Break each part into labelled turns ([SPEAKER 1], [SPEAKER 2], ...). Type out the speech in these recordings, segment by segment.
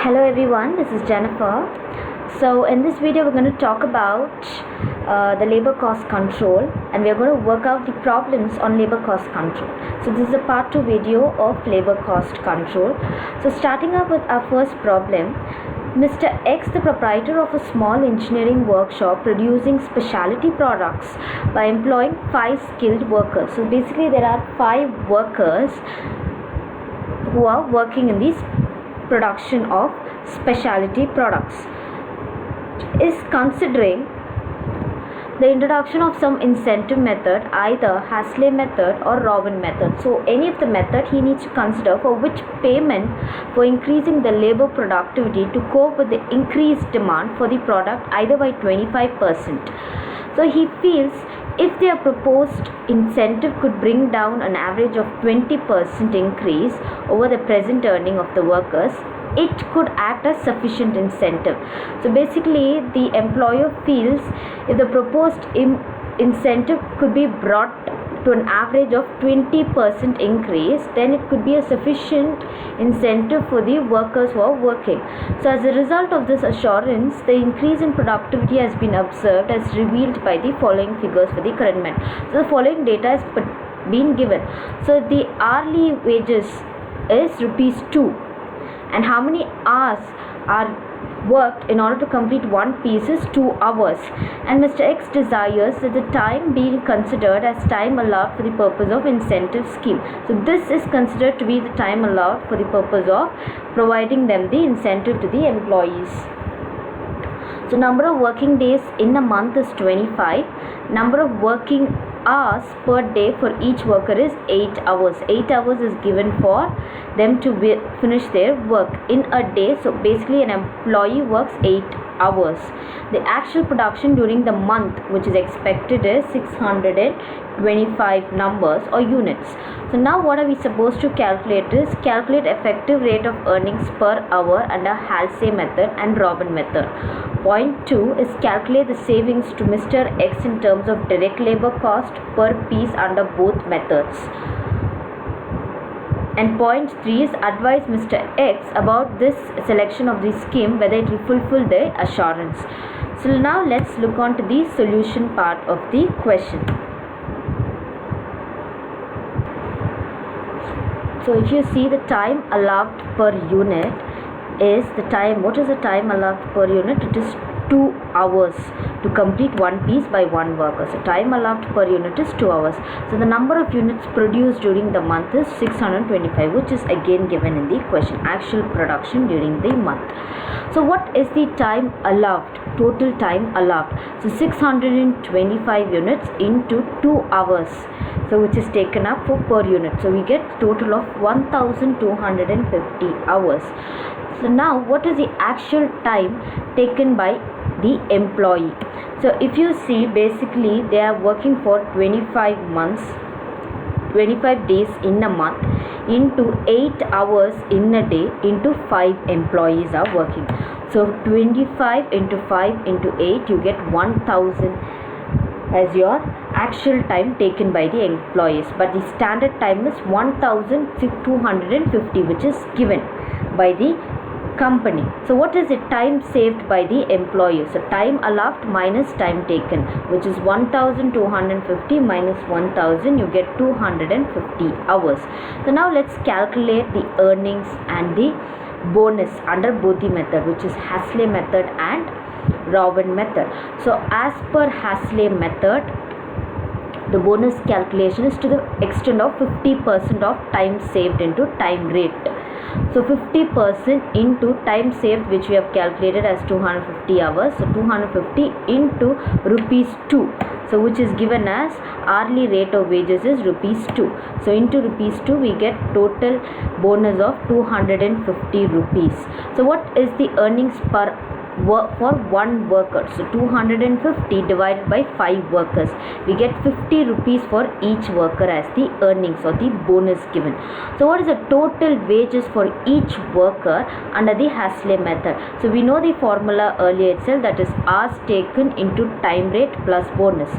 [SPEAKER 1] Hello everyone, this is Jennifer. So in this video we're going to talk about the labor cost control, and we're going to work out the problems on labor cost control. So this is a part 2 video of labor cost control. So starting up with our first problem, Mr. X, the proprietor of a small engineering workshop producing specialty products by employing 5 skilled workers. So basically there are 5 workers who are working in this production of specialty products, is considering the introduction of some incentive method, either Hasley method or Robin method. So any of the method he needs to consider for which payment for increasing the labor productivity to cope with the increased demand for the product either by 25%. So he feels if their proposed incentive could bring down an average of 20% increase over the present earning of the workers, it could act as sufficient incentive. So basically the employer feels if the proposed incentive could be brought to an average of 20% increase, then it could be a sufficient incentive for the workers who are working. So as a result of this assurance, the increase in productivity has been observed as revealed by the following figures for the current month. So the following data has been given. So the hourly wages is ₹2, and how many hours are worked in order to complete one piece is 2 hours, and Mr. X desires that the time being considered as time allowed for the purpose of incentive scheme. So this is considered to be the time allowed for the purpose of providing them the incentive to the employees. So number of working days in a month is 25. Number of working hours per day for each worker is 8 hours. 8 hours is given for them to finish their work in a day. So basically an employee works 8 hours. The actual production during the month which is expected is 625 numbers or units. So now what are we supposed to calculate is calculate effective rate of earnings per hour under Halsey method and Robin method. Point 2 is calculate the savings to Mr. X in terms of direct labor cost per piece under both methods. And point 3 is advise Mr. X about this selection of the scheme, whether it will fulfill the assurance. So now let's look on to the solution part of the question. So if you see the time allowed per unit is the time, what is the time allowed per unit? It is 2 hours to complete one piece by one worker. So time allowed per unit is 2 hours. So the number of units produced during the month is 625, which is again given in the question, actual production during the month. So what is the time allowed, total time allowed? So 625 units into 2 hours, so which is taken up for per unit. So we get total of 1250 hours. So now what is the actual time taken by the employee? So if you see, basically they are working for 25 days in a month into 8 hours in a day into 5 employees are working. So 25 into 5 into 8, you get 1000 as your actual time taken by the employees, but the standard time is 1250, which is given by the company. So what is the time saved by the employee? So time allowed minus time taken, which is 1250 minus 1000, you get 250 hours. So now let's calculate the earnings and the bonus under both the method, which is Hasley method and Robin method. So as per Hasley method, the bonus calculation is to the extent of 50% of time saved into time rate. So 50% into time saved, which we have calculated as 250 hours. So 250 into ₹2. So which is given as hourly rate of wages is ₹2. So into ₹2 we get total bonus of 250 rupees. So what is the earnings per for one worker? So 250 divided by 5 workers, we get 50 rupees for each worker as the earnings or the bonus given. So what is the total wages for each worker under the Hasley method? So we know the formula earlier itself, that is hours taken into time rate plus bonus.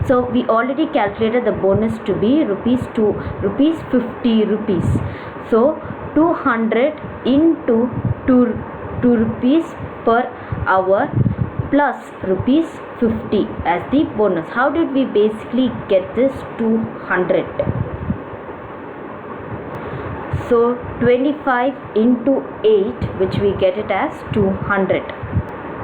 [SPEAKER 1] So we already calculated the bonus to be ₹2, ₹50. So 200 into 2 2 rupees per hour plus rupees 50 as the bonus. How did we basically get this 200? So 25 into 8, which we get it as 200.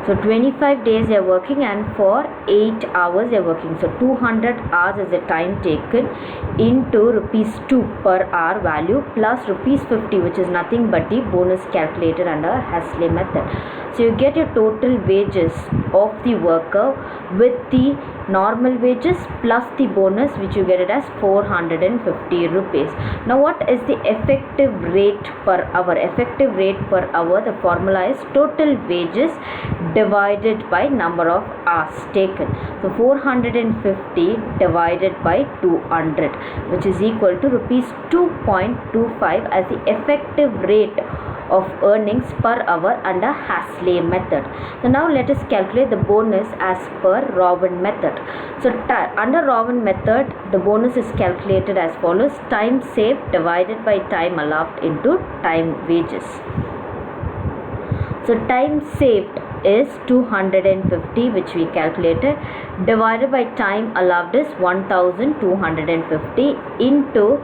[SPEAKER 1] So 25 days they are working, and for 8 hours they are working. So 200 hours is the time taken into rupees 2 per hour value plus rupees 50, which is nothing but the bonus calculated under Hasley method. So you get your total wages of the worker with the normal wages plus the bonus, which you get it as 450 rupees. Now what is the effective rate per hour? Effective rate per hour, the formula is total wages divided by number of hours taken. So 450 divided by 200, which is equal to rupees 2.25 as the effective rate of earnings per hour under Hasley method. So now let us calculate the bonus as per Rowan method. So under Rowan method, the bonus is calculated as follows: time saved divided by time allowed into time wages. So time saved is 250, which we calculated, divided by time allowed is 1250 into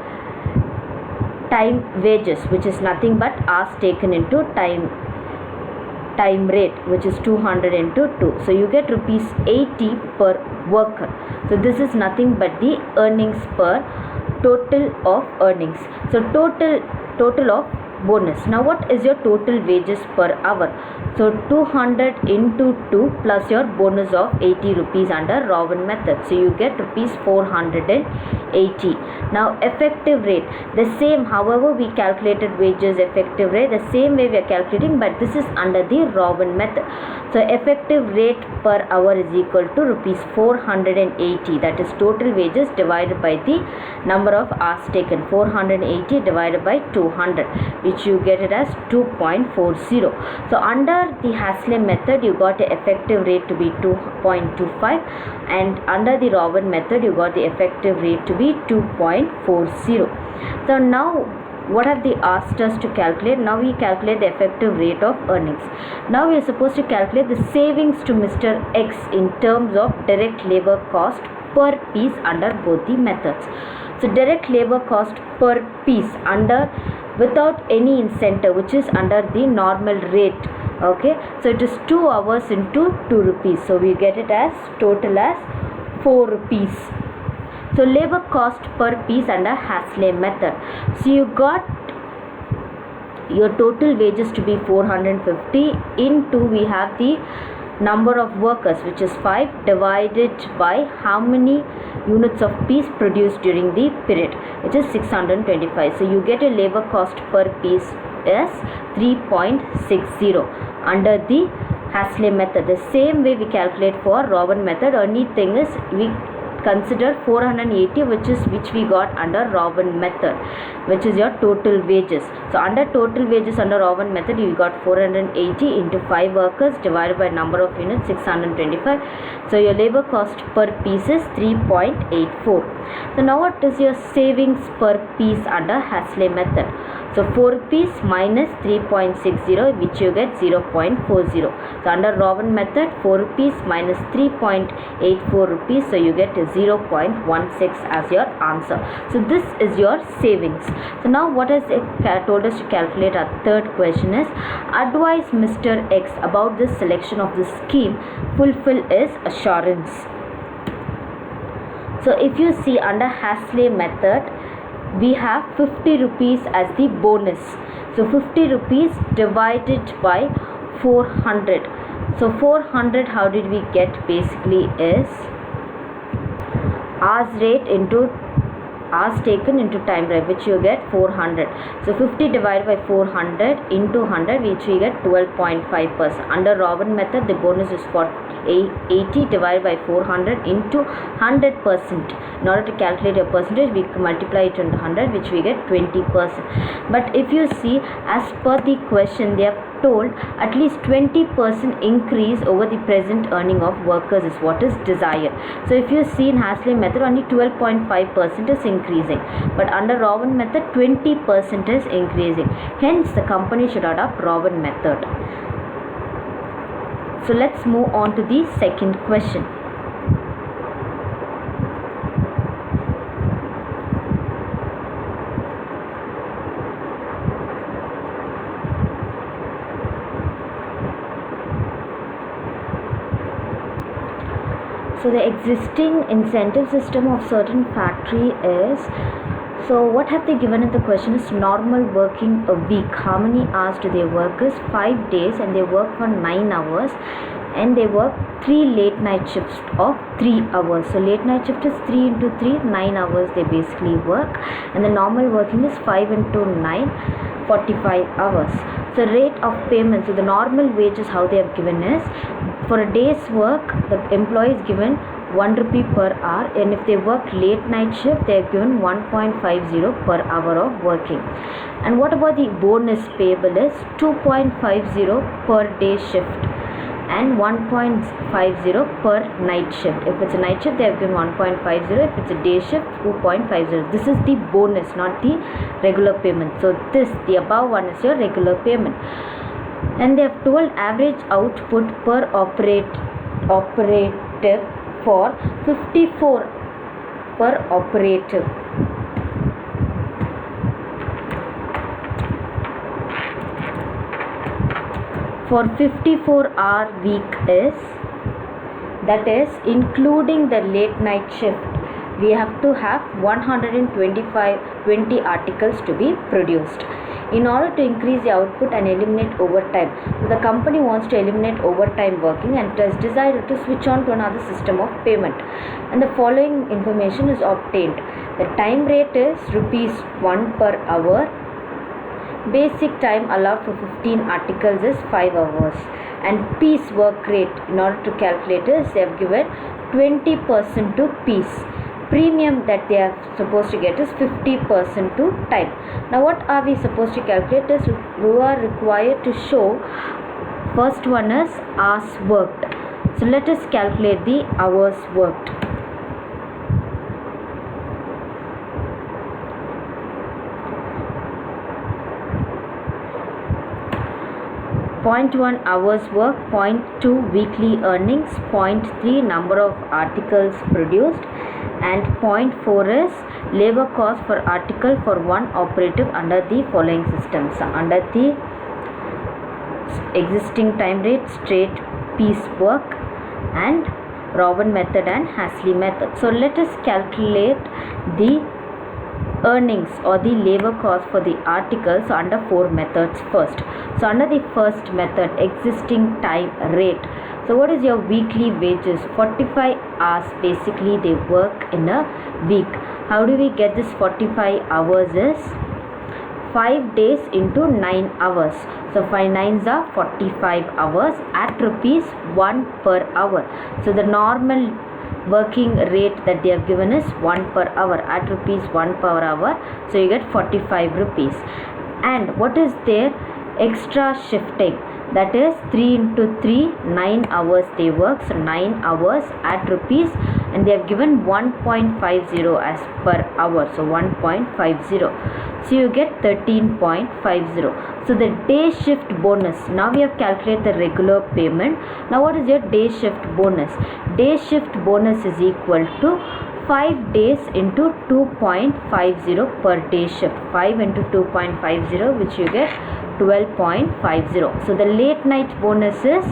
[SPEAKER 1] time wages, which is nothing but hours taken into time rate, which is 200 into 2. So you get rupees 80 per worker. So this is nothing but the earnings per total of earnings. So total of bonus. Now what is your total wages per hour? So 200 into 2 plus your bonus of 80 rupees under Rowan method. So you get rupees 480. Now effective rate, the same, however we calculated wages effective rate, the same way we are calculating, but this is under the Rowan method. So effective rate per hour is equal to rupees 480, that is total wages divided by the number of hours taken, 480 divided by 200, which you get it as 2.40. So under the Hasley method you got the effective rate to be 2.25, and under the Rowan method you got the effective rate to be 2.40. So now what have they asked us to calculate? Now we calculate the effective rate of earnings. Now we are supposed to calculate the savings to Mr. X in terms of direct labor cost per piece under both the methods. So direct labor cost per piece under without any incentive, which is under the normal rate. Okay, so it is 2 hours into 2 rupees. So we get it as total as 4 rupees. So labor cost per piece under Hasley method. So you got your total wages to be 450 into, we have the number of workers, which is 5, divided by how many units of piece produced during the period, which is 625. So you get a labor cost per piece as 3.60 under the Hasley method. The same way we calculate for Rowan method, only thing is we consider 480, which we got under Rowan method, which is your total wages. So under total wages under Rowan method you got 480 into 5 workers divided by number of units, 625. So your labor cost per piece is 3.84. So now what is your savings per piece under Hasley method? So 4 rupees minus 3.60, which you get 0.40. So under Rowan method, 4 rupees minus 3.84 rupees, so you get 0.16 as your answer. So this is your savings. So now what has it told us to calculate? Our third question is, advise Mr. X about the selection of the scheme fulfill his assurance. So if you see under Hasley method, we have 50 rupees as the bonus. So 50 rupees divided by 400. So 400, how did we get? Basically is hours rate into hours taken into time rate, which you get 400. So 50 divided by 400 into 100, which we get 12.5%. Under Rowan method, the bonus is for 80 divided by 400 into 100%. In order to calculate a percentage, we multiply it into 100, which we get 20%. But if you see, as per the question, they have told at least 20% increase over the present earning of workers is what is desired. So if you see in Hasley method, only 12.5% is increasing, but under Rowan method 20% is increasing. Hence the company should adopt Rowan method. So let's move on to the second question. So the existing incentive system of certain factory is, so what have they given in the question is normal working a week. How many hours do they work is 5 days, and they work for 9 hours, and they work 3 late night shifts of 3 hours. So late night shift is 3 into 3, 9 hours they basically work, and the normal working is 5 into 9, 45 hours. So rate of payment, so the normal wages how they have given is, for a day's work the employee is given 1 rupee per hour, and if they work late night shift they are given 1.50 per hour of working. And what about the bonus payable is 2.50 per day shift and 1.50 per night shift. If it's a night shift they have given 1.50, if it's a day shift 2.50. This is the bonus, not the regular payment. So this, the above one is your regular payment. And they have told average output per operative for 54 per operative. For 54-hour week is, that is including the late night shift, we have to have 20 articles to be produced. In order to increase the output and eliminate overtime, so the company wants to eliminate overtime working and has decided to switch on to another system of payment. And the following information is obtained. The time rate is ₹1 per hour. Basic time allowed for 15 articles is 5 hours. And piece work rate, in order to calculate this, they have given 20% to piece. Premium that they are supposed to get is 50% to time. Now what are we supposed to calculate is, we are required to show, first one is hours worked. So let us calculate the hours worked. .1 hours work, .2 weekly earnings, .3 number of articles produced, and .4 is labor cost per article for one operative under the following system. So under the existing time rate, straight piece work, and Robin method and Hasley method. So let us calculate the earnings or the labor cost for the articles under 4 methods first. So under the first method, existing time rate, so what is your weekly wages? 45 hours basically they work in a week. How do we get this 45 hours is 5 days into 9 hours. So 5 9s are 45 hours at ₹1 per hour. So the normal working rate that they have given is 1 per hour at ₹1 per hour. So you get 45 rupees. And what is their extra shifting? That is 3 into 3, 9 hours they work. So 9 hours at rupees, and they have given 1.50 as per hour. So 1.50. So you get 13.50. So the day shift bonus, now we have calculated the regular payment. Now what is your day shift bonus? Day shift bonus is equal to 5 days into 2.50 per day shift. 5 into 2.50, which you get 12.50. So the late night bonus is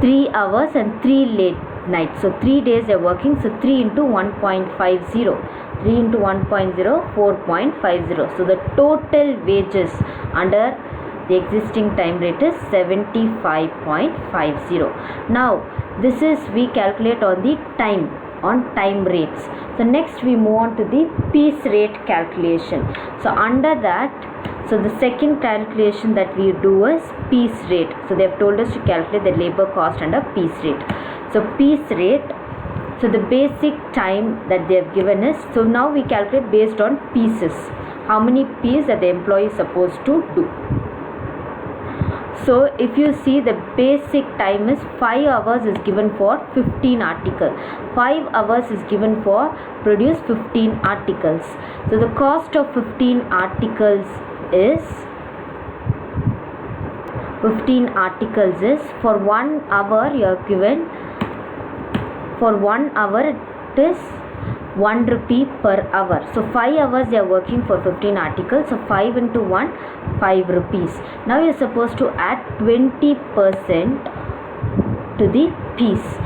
[SPEAKER 1] 3 hours and 3 late nights. So 3 days they are working. So 3 into 1.50. 3 into 1.0, 4.50. So the total wages under the existing time rate is 75.50. Now this is we calculate on the time, on time rates. So next we move on to the piece rate calculation. So under that, so the second calculation that we do is piece rate. So they have told us to calculate the labor cost under piece rate. So piece rate, so the basic time that they have given is, so now we calculate based on pieces, how many pieces that the employee is supposed to do. So if you see, the basic time is 5 hours is given for 15 articles. 5 hours is given for produce 15 articles. So the cost of 15 articles is 15 articles is, for 1 hour you are given, for 1 hour it is 1 rupee per hour. So 5 hours they are working for 15 articles. So 5 into 1, 5 rupees. Now you are supposed to add 20% to the piece.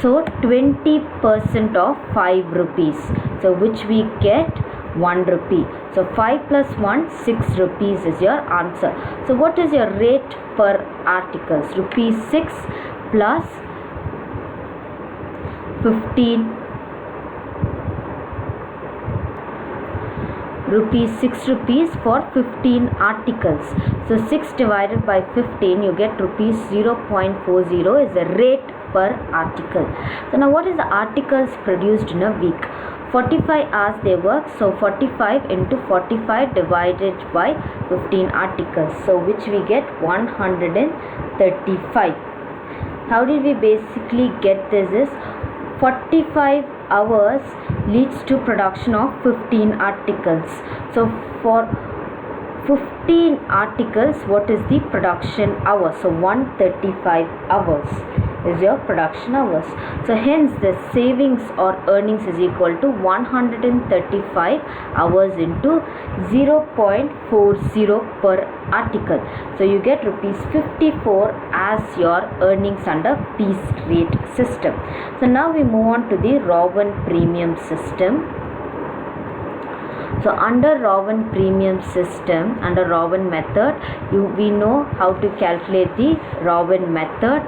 [SPEAKER 1] So 20% of 5 rupees. So which we get 1 rupee. So 5 plus 1, 6 rupees is your answer. So what is your rate per articles? Rupees 6 plus 15, rupees 6 rupees for 15 articles. So 6 divided by 15, you get rupees 0.40 is the rate per article. So now what is the articles produced in a week? 45 hours they work, so 45 into 45 divided by 15 articles, so which we get 135. How did we basically get this is 45 hours leads to production of 15 articles. So for 15 articles, what is the production hours? So 135 hours is your production hours. So hence the savings or earnings is equal to 135 hours into 0.40 per article. So you get rupees 54 as your earnings under piece rate system. So now we move on to the Rowan premium system. So under Rowan premium system, under Rowan method, we know how to calculate the Rowan method,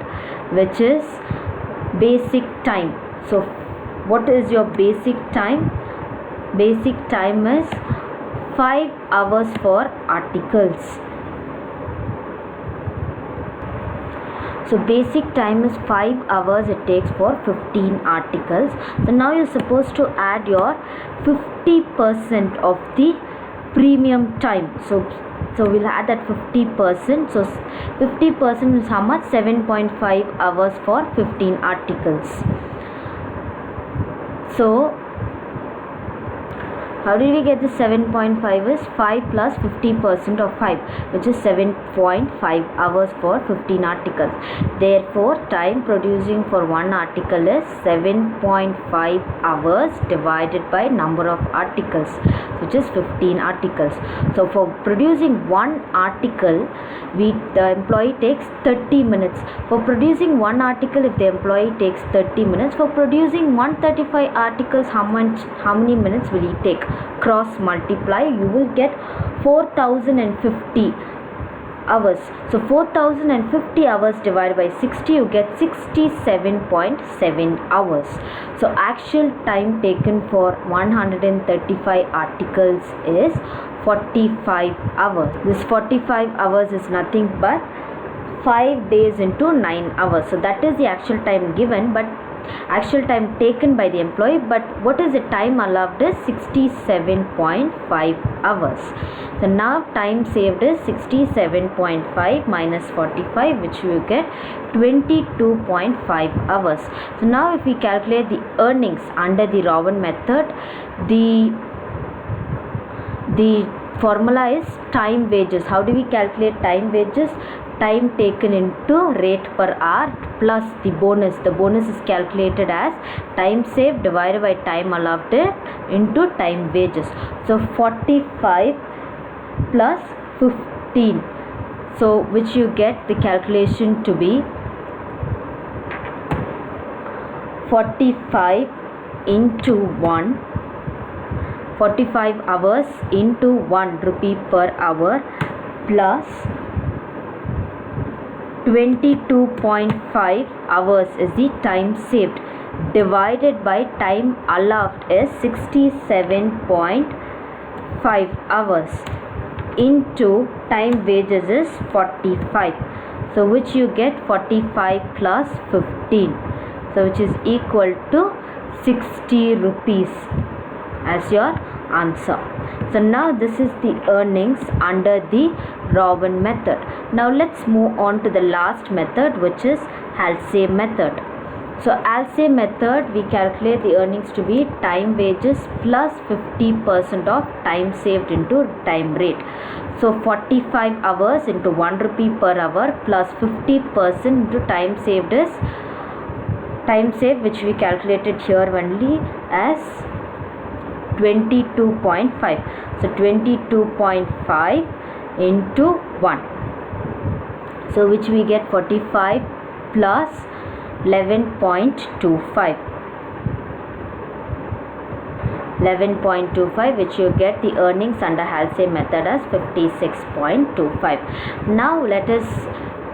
[SPEAKER 1] which is basic time. So what is your basic time? Basic time is 5 hours for articles. So basic time is 5 hours it takes for 15 articles. So now you're supposed to add your 50% of the premium time. So we'll add that 50%. So 50% is how much? 7.5 hours for 15 articles. So how did we get the 7.5 is 5 plus 50% of 5, which is 7.5 hours for 15 articles. Therefore, time producing for one article is 7.5 hours divided by number of articles, which is 15 articles. So for producing one article, the employee takes 30 minutes. For producing one article, if the employee takes 30 minutes, for producing 135 articles, how many minutes will he take? Cross multiply, you will get 4050 hours. So 4050 hours divided by 60, you get 67.7 hours. So actual time taken for 135 articles is 45 hours. This 45 hours is nothing but 5 days into 9 hours. So that is the actual time given, but actual time taken by the employee, but what is the time allowed is 67.5 hours. So now time saved is 67.5 minus 45, which you get 22.5 hours. So now if we calculate the earnings under the Rowan method, the formula is time wages. How do we calculate time wages? Time taken into rate per hour plus the bonus. The bonus is calculated as time saved divided by time allowed into time wages. So 45 plus 15. So which you get the calculation to be 45 into 1. 45 hours into 1 rupee per hour plus 22.5 hours is the time saved divided by time allowed is 67.5 hours into time wages is 45. So which you get 45 plus 15. So which is equal to 60 rupees as your answer. So now this is the earnings under the Rowan method. Now let's move on to the last method, which is Halsey method. So ALSE method, we calculate the earnings to be time wages plus 50% of time saved into time rate. So 45 hours into 1 rupee per hour plus 50% into time saved is time saved, which we calculated here only as 22.5. So 22.5 into 1. So which we get 45 plus 11.25. 11.25, which you get the earnings under ALSE method as 56.25. Now let us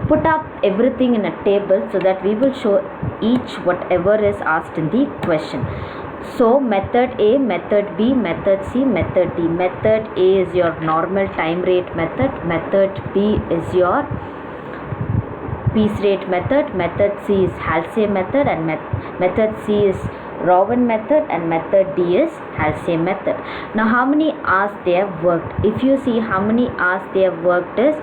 [SPEAKER 1] put up everything in a table so that we will show each whatever is asked in the question. So method A, method B, method C, method D. Method A is your normal time rate method. Method B is your piece rate method. Method C is ALSE method, and method C is Rowan method, and method D is ALSE method. Now how many hours they have worked? If you see how many hours they have worked is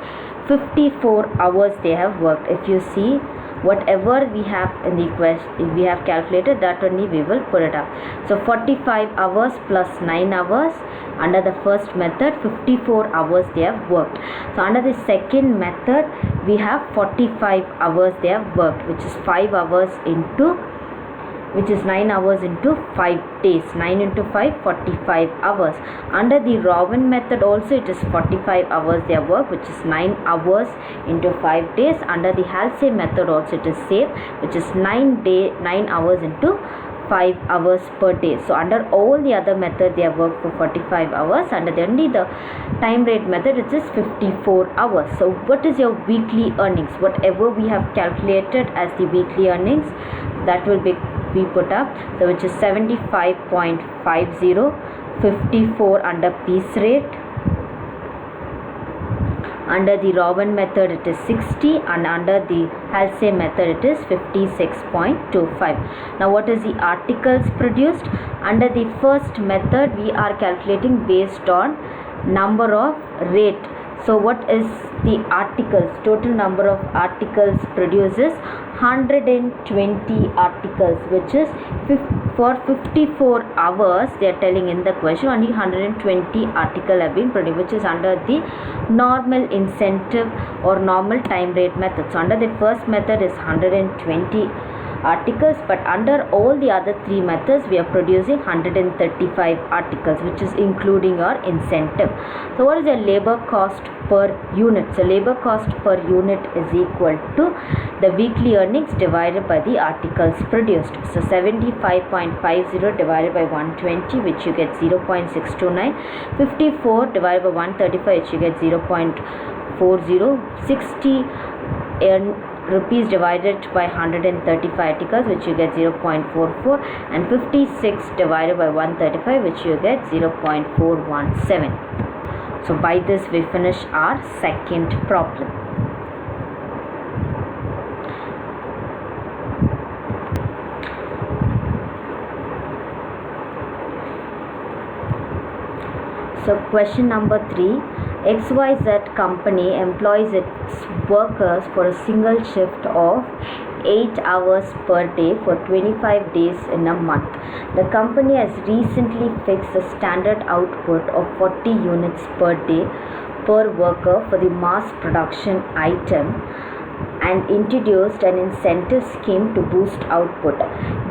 [SPEAKER 1] 54 hours they have worked. If you see whatever we have in the question, we have calculated, that only we will put it up. So 45 hours plus 9 hours under the first method, 54 hours they have worked. So under the second method we have 45 hours they have worked, which is 5 hours into, which is 9 hours into 5 days. 9 into 5, 45 hours. Under the Rowan method also it is 45 hours they have worked, which is 9 hours into 5 days. Under the ALSE method also it is same, which is 9 hours into 5 hours per day. So under all the other method they have worked for 45 hours. Under only the time rate method it is 54 hours. So what is your weekly earnings? Whatever we have calculated as the weekly earnings, that will be put up. So which is 75.50, 54 under piece rate. Under the Rowan method it is 60, and under the ALSE method it is 56.25. Now what is the articles produced? Under the first method we are calculating based on number of rate. So what is the articles? Total number of articles produced is 120 articles, which is for 54 hours they are telling in the question only 120 articles have been produced, which is under the normal incentive or normal time rate method. So under the first method is 120 articles, but under all the other three methods we are producing 135 articles, which is including your incentive. So what is the labor cost per unit? So labor cost per unit is equal to the weekly earnings divided by the articles produced. So 75.50 divided by 120, which you get 0.629. 54 divided by 135, which you get 0.40. 60 rupees divided by 135 articles, which you get 0.44, and 56 divided by 135, which you get 0.417. So by this we finish our second problem. So question number 3. XYZ company employs its workers for a single shift of 8 hours per day for 25 days in a month. The company has recently fixed a standard output of 40 units per day per worker for the mass production item and introduced an incentive scheme to boost output.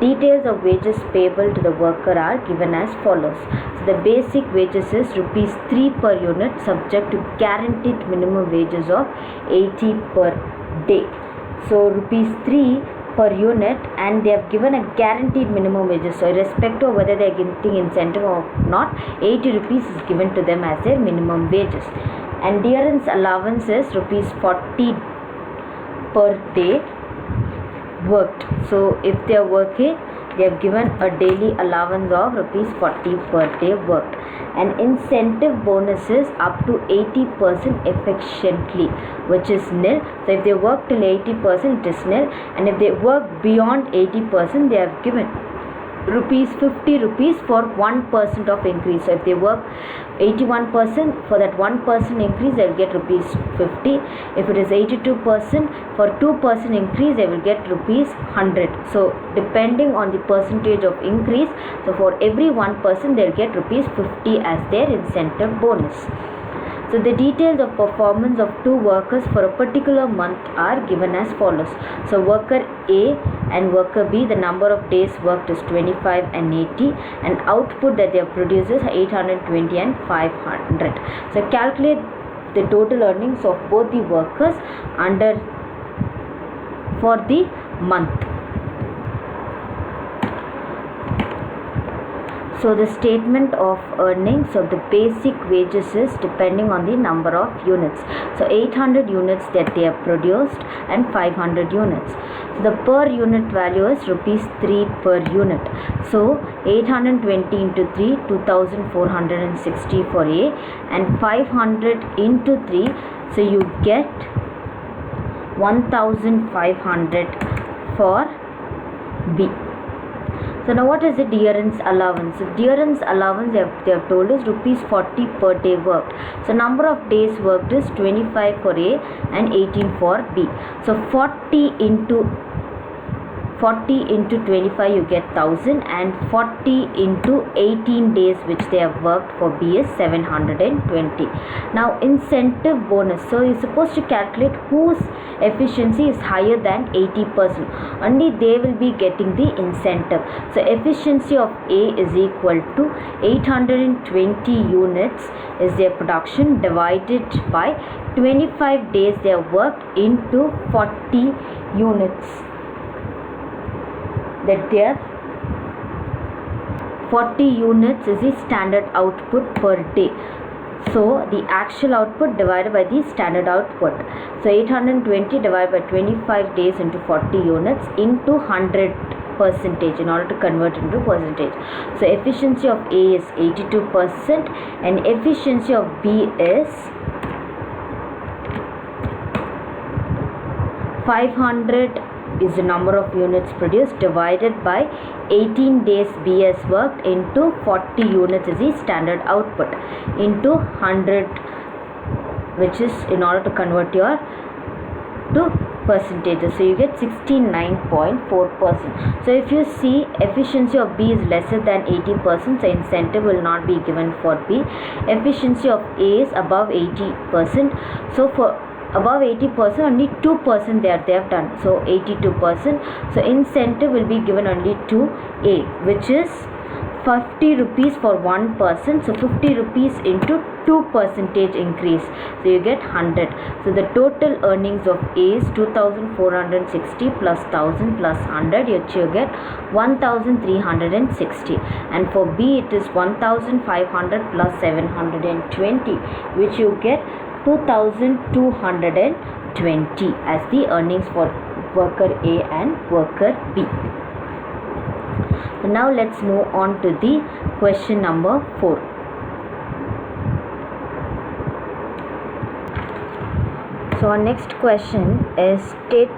[SPEAKER 1] Details of wages payable to the worker are given as follows. So the basic wages is rupees 3 per unit, subject to guaranteed minimum wages of 80 per day. So rupees 3 per unit, and they have given a guaranteed minimum wages. So irrespective of whether they are getting incentive or not, 80 rupees is given to them as their minimum wages. And adherence allowance is rupees 40 per day worked. So if they are working, they have given a daily allowance of rupees 40 per day worked. And incentive bonuses up to 80% efficiently, which is nil. So if they work till 80%, it is nil, and if they work beyond 80%, they have given rupees 50 rupees for 1% of increase. So if they work 81%, for that 1% increase they will get rupees 50. If it is 82%, for 2% increase they will get rupees 100. So depending on the percentage of increase, so for every 1% they will get rupees 50 as their incentive bonus. So the details of performance of two workers for a particular month are given as follows. So worker A and worker B, the number of days worked is 25 and 80, and output that they have produced is 820 and 500. So calculate the total earnings of both the workers for the month. So the statement of earnings of the basic wages is depending on the number of units. So 800 units that they have produced and 500 units. So the per unit value is rupees 3 per unit. So 820 into 3, 2460 for A, and 500 into 3, so you get 1500 for B. So now what is the dearance allowance? So dearance allowance they have told us rupees 40 per day worked. So number of days worked is 25 for A and 18 for B. So 40 into 25 you get 1000, and 40 into 18 days which they have worked for B is 720. Now incentive bonus. So you're supposed to calculate whose efficiency is higher than 80%. Only they will be getting the incentive. So efficiency of A is equal to 820 units is their production divided by 25 days they have worked into 40 units. That their 40 units is the standard output per day. So the actual output divided by the standard output. So 820 divided by 25 days into 40 units into 100% in order to convert into percentage. So efficiency of A is 82% and efficiency of B is 500 is the number of units produced divided by 18 days B has worked into 40 units is the standard output into 100, which is in order to convert your to percentages. So you get 69.4%. So if you see efficiency of B is lesser than 80%, so incentive will not be given for B. Efficiency of A is above 80%. So for above 80%, only 2% they have done. So 82%. So incentive will be given only to A, which is 50 rupees for 1%. So 50 rupees into 2% increase. So you get 100. So the total earnings of A is 2460 plus 1000 plus 100, which you get 1360. And for B it is 1500 plus 720, which you get 2220 as the earnings for worker A and worker B. So now let's move on to the question number 4. So our next question is, state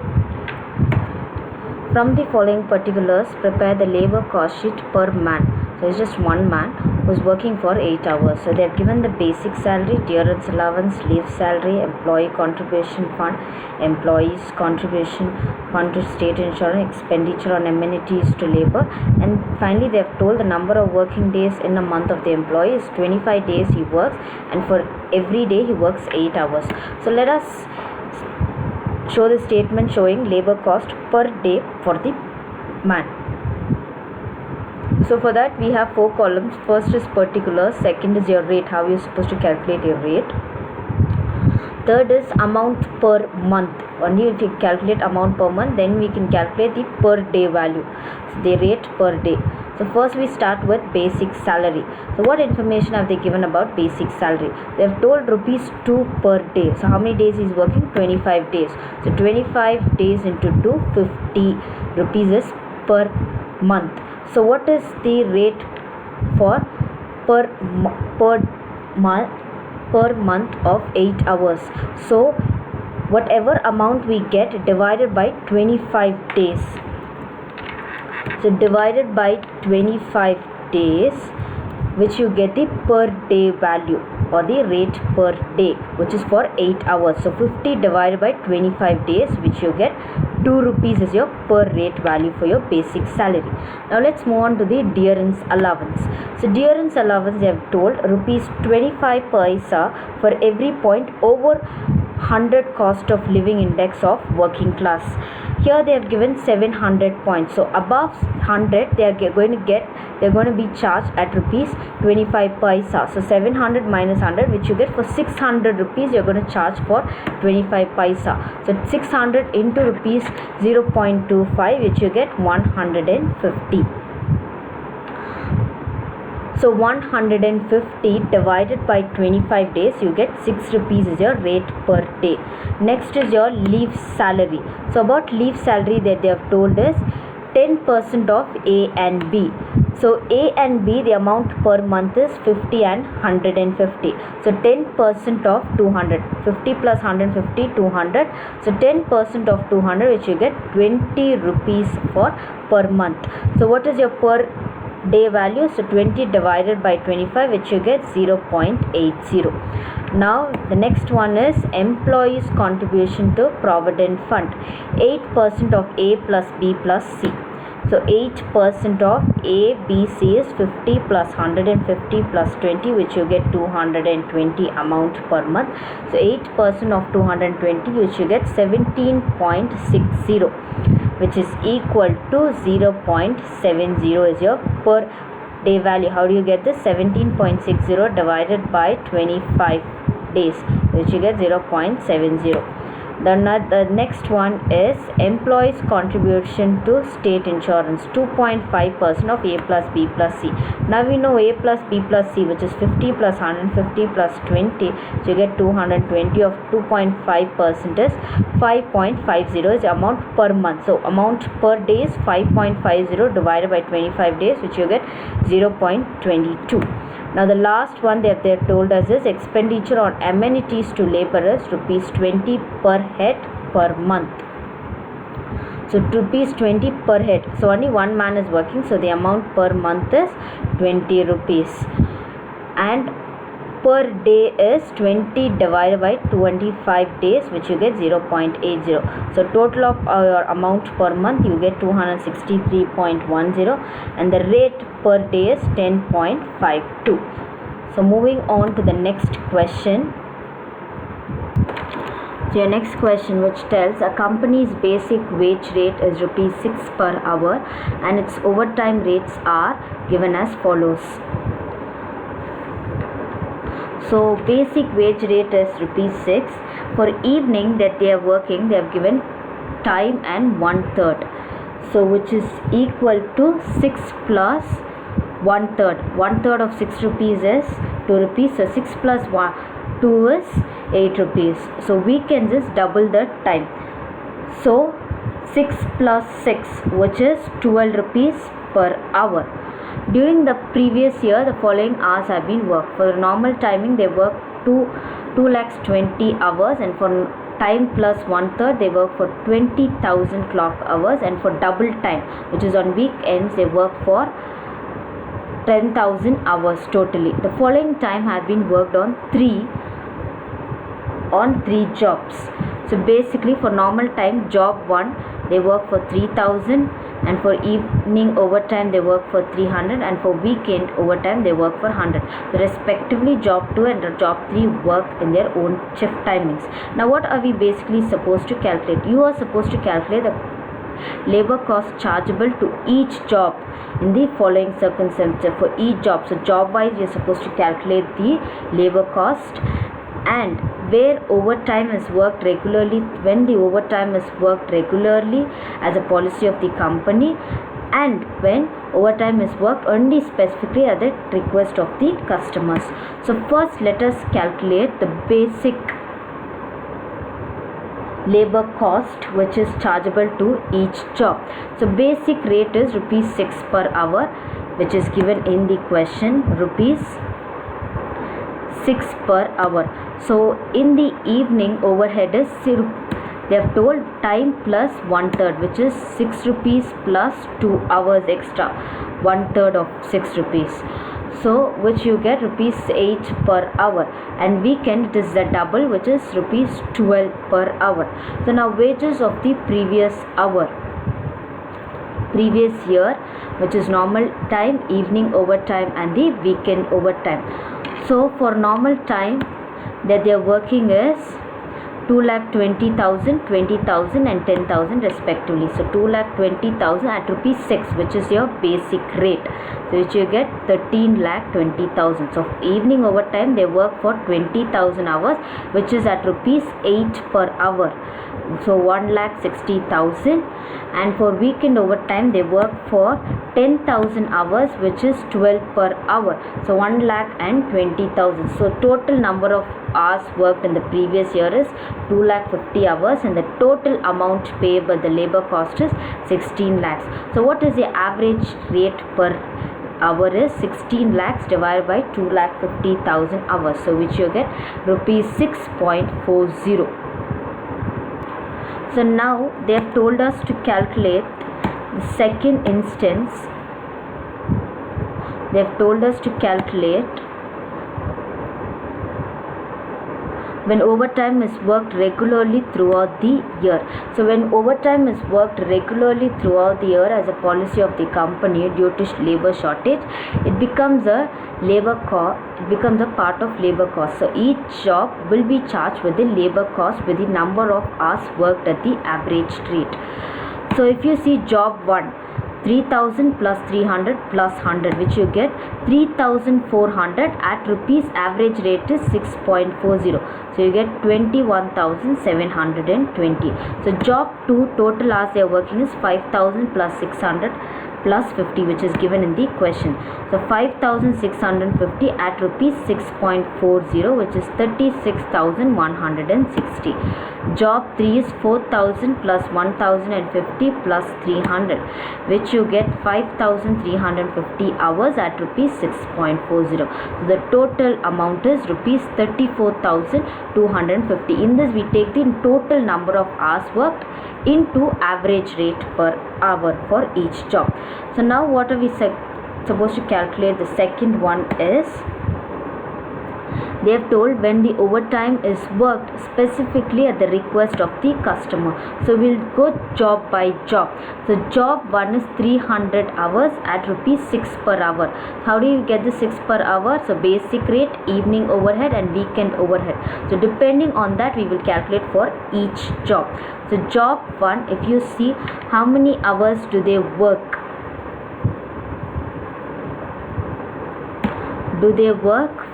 [SPEAKER 1] from the following particulars, prepare the labor cost sheet per man. So it's just one man who's working for 8 hours. So they have given the basic salary, dearance allowance, leave salary, employee contribution fund, employees contribution fund to state insurance, expenditure on amenities to labor, and finally they have told the number of working days in a month of the employee is 25 days he works, and for every day he works 8 hours. So let us show the statement showing labor cost per day for the man. So for that we have 4 columns. First is particulars, second is your rate, how you're supposed to calculate your rate. Third is amount per month. Only if you calculate amount per month, then we can calculate the per day value, so the rate per day. So first we start with basic salary. So what information have they given about basic salary? They have told rupees 2 per day. So how many days he is working? 25 days. So 25 days into 2, 50 rupees is per month. So what is the rate for per month of 8 hours? So whatever amount we get divided by 25 days. So divided by 25 days, which you get the per day value or the rate per day, which is for 8 hours. So 50 divided by 25 days, which you get 2 rupees is your per rate value for your basic salary. Now let's move on to the dearance allowance. So dearance allowance, they have told rupees 25 paisa for every point over 100 cost of living index of working class. Here they have given 700 points. So above 100 they're going to be charged at rupees 25 paisa. So 700 minus 100, which you get for 600 rupees, you're going to charge for 25 paisa. So 600 into rupees 0.25, which you get 150. So 150 divided by 25 days, you get 6 rupees is your rate per day. Next is your leave salary. So about leave salary that they have told is 10% of A and B. So A and B, the amount per month is 50 and 150. So 10% of 200, 50 plus 150, 200. So 10% of 200, which you get 20 rupees for per month. So what is your per day value? So 20 divided by 25, which you get 0.80. Now the next one is employees contribution to provident fund, 8% of A plus B plus C. So 8% of A, B, C is 50 plus 150 plus 20, which you get 220 amount per month. So 8% of 220, which you get 17.60, which is equal to 0.70 is your per day value. How do you get this? 17.60 divided by 25 days, which you get 0.70. Then the next one is employees contribution to state insurance, 2.5% of A plus B plus C. Now we know A plus B plus C, which is 50 plus 150 plus 20, so you get 220 of 2.5% is 5.50 is the amount per month. So amount per day is 5.50 divided by 25 days, which you get 0.22. Now the last one that they told us is expenditure on amenities to laborers, rupees 20 per head per month. So rupees 20 per head. So only one man is working, so the amount per month is 20 rupees. And per day is 20 divided by 25 days, which you get 0.80. So total of your amount per month, you get 263.10, and the rate per day is 10.52. So moving on to the next question. So your next question, which tells a company's basic wage rate is rupees 6 per hour and its overtime rates are given as follows. So basic wage rate is rupees 6. For evening that they are working, they have given time and 1/3. So which is equal to 6 plus 1/3. 1/3 of 6 rupees is 2 rupees. So 6 plus 2 is 8 rupees. So weekends is double the time. So 6 plus 6, which is 12 rupees per hour. During the previous year, the following hours have been worked. For normal timing, they work 2,20,000 hours, and for time plus 1/3, they work for 20,000 clock hours, and for double time, which is on weekends, they work for 10,000 hours totally. The following time have been worked on three jobs. So basically, for normal time, job 1, they work for 3,000, and for evening overtime they work for 300, and for weekend overtime they work for 100. So respectively, job 2 and job 3 work in their own shift timings. Now what are we basically supposed to calculate? You are supposed to calculate the labor cost chargeable to each job in the following circumstances for each job. So job wise, you're supposed to calculate the labor cost, and where overtime is worked regularly, when the overtime is worked regularly as a policy of the company, and when overtime is worked only specifically at the request of the customers. So first let us calculate the basic labor cost which is chargeable to each job. So basic rate is rupees 6 per hour, which is given in the question, rupees 6 per hour. So in the evening, overhead is They have told time plus 1/3, which is 6 rupees plus 2 hours extra, 1/3 of 6 rupees. So which you get rupees 8 per hour, and weekend it is the double, which is rupees 12 per hour. So now wages of the previous year, which is normal time, evening overtime and the weekend overtime. So for normal time that they are working is 2,20,000, 20,000 and 10,000 respectively. So 2,20,000 at rupees 6, which is your basic rate, so which you get 13,20,000. So evening overtime they work for 20,000 hours, which is at rupees 8 per hour, so 1,60,000. And for weekend overtime they work for 10,000 hours, which is 12 per hour, so 1,20,000. So total number of hours worked in the previous year is 2,50,000 hours, and the total amount payable, the labor cost, is 16 lakhs. So what is the average rate per hour is 16 lakhs divided by 2,50,000 hours, so which you get rupees 6.40. So now they have told us to calculate the second instance. They have told us to calculate when overtime is worked regularly throughout the year. So when overtime is worked regularly throughout the year as a policy of the company due to labor shortage, it becomes a part of labor cost. So each job will be charged with the labor cost with the number of hours worked at the average rate. So if you see job 1, 3,000 plus 300 plus 100, which you get 3,400 at rupees, average rate is 6.40, so you get 21,720. So job 2, total hours they are working is 5,000 plus 600 plus 50, which is given in the question. So 5,650 at rupees 6.40, which is 36,160. Job 3 is 4,000 plus 1,050 plus 300, which you get 5,350 hours at rupees 6.40. So the total amount is rupees 34,250. In this we take the total number of hours worked into average rate per hour for each job. So now what are we supposed to calculate? The second one is, they have told when the overtime is worked specifically at the request of the customer. So we'll go job by job. So job 1 is 300 hours at rupees 6 per hour. How do you get the 6 per hour? So basic rate, evening overhead and weekend overhead. So depending on that we will calculate for each job. So job 1, if you see how many hours do they work?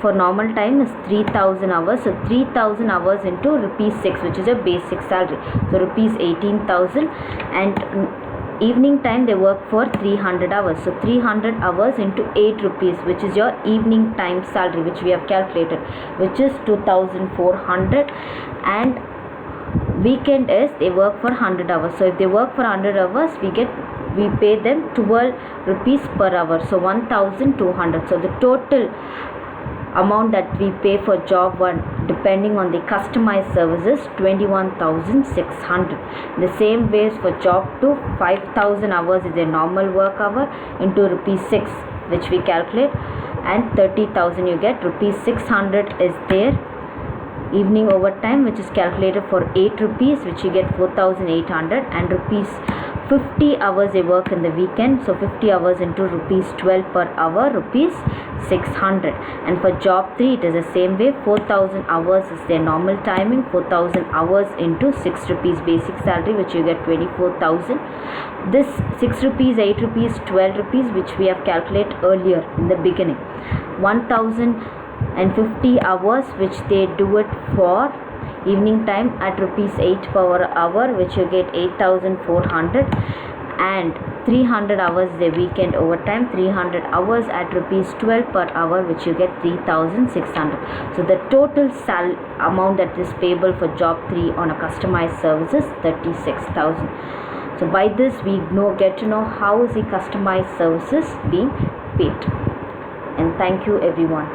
[SPEAKER 1] For normal time is 3,000 hours. So 3,000 hours into rupees 6, which is a basic salary, so rupees 18,000. And evening time they work for 300 hours. So 300 hours into 8 rupees, which is your evening time salary, which we have calculated, which is 2,400. And weekend is they work for 100 hours. So if they work for 100 hours, we pay them 12 rupees per hour, so 1,200. So the total amount that we pay for job 1 depending on the customized services, 21,600. The same way for job 2, 5,000 hours is a normal work hour into rupees 6, which we calculate, and 30,000 you get rupees 600 is there. Evening overtime, which is calculated for 8 rupees, which you get 4,800, and rupees 50 hours they work in the weekend, so 50 hours into rupees 12 per hour, rupees 600. And for job 3 it is the same way, 4,000 hours is their normal timing, 4,000 hours into 6 rupees basic salary, which you get 24,000. This 6 rupees, 8 rupees, 12 rupees, which we have calculated earlier in the beginning, 1,050 hours, which they do it for evening time at rupees 8 per hour, which you get 8,400. And 300 hours the weekend overtime, 300 hours at rupees 12 per hour, which you get 3,600. So the total amount that is payable for job 3 on a customized service is 36,000. So by this we get to know how is the customized services being paid. And thank you everyone.